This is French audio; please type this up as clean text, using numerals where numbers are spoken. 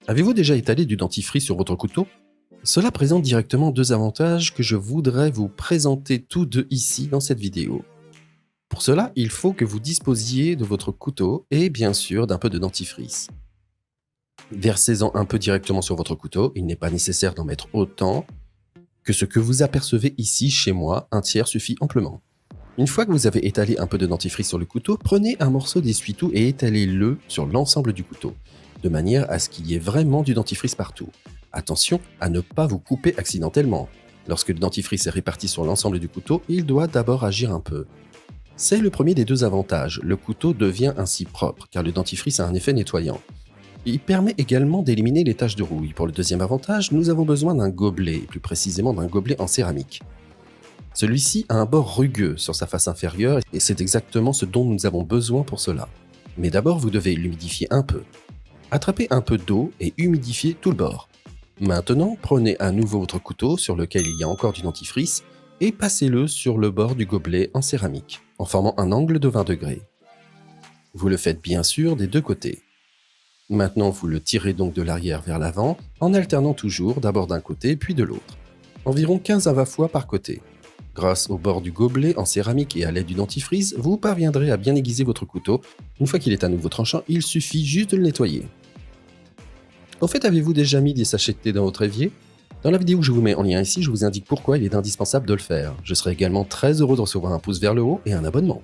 Avez-vous déjà étalé du dentifrice sur votre couteau? Cela présente directement deux avantages que je voudrais vous présenter tous deux ici dans cette vidéo. Pour cela, il faut que vous disposiez de votre couteau et bien sûr d'un peu de dentifrice. Versez-en un peu directement sur votre couteau, il n'est pas nécessaire d'en mettre autant que ce que vous apercevez ici chez moi, un tiers suffit amplement. Une fois que vous avez étalé un peu de dentifrice sur le couteau, prenez un morceau d'essuie-tout et étalez-le sur l'ensemble du couteau, de manière à ce qu'il y ait vraiment du dentifrice partout. Attention à ne pas vous couper accidentellement. Lorsque le dentifrice est réparti sur l'ensemble du couteau, il doit d'abord agir un peu. C'est le premier des deux avantages, le couteau devient ainsi propre, car le dentifrice a un effet nettoyant. Il permet également d'éliminer les taches de rouille. Pour le deuxième avantage, nous avons besoin d'un gobelet, plus précisément d'un gobelet en céramique. Celui-ci a un bord rugueux sur sa face inférieure et c'est exactement ce dont nous avons besoin pour cela. Mais d'abord, vous devez l'humidifier un peu. Attrapez un peu d'eau et humidifiez tout le bord. Maintenant, prenez à nouveau votre couteau sur lequel il y a encore du dentifrice et passez-le sur le bord du gobelet en céramique, en formant un angle de 20 degrés. Vous le faites bien sûr des deux côtés. Maintenant, vous le tirez donc de l'arrière vers l'avant en alternant toujours d'abord d'un côté puis de l'autre. Environ 15 à 20 fois par côté. Grâce au bord du gobelet en céramique et à l'aide du dentifrice, vous parviendrez à bien aiguiser votre couteau. Une fois qu'il est à nouveau tranchant, il suffit juste de le nettoyer. Au fait, avez-vous déjà mis des sachets de thé dans votre évier? Dans la vidéo que je vous mets en lien ici, je vous indique pourquoi il est indispensable de le faire. Je serai également très heureux de recevoir un pouce vers le haut et un abonnement.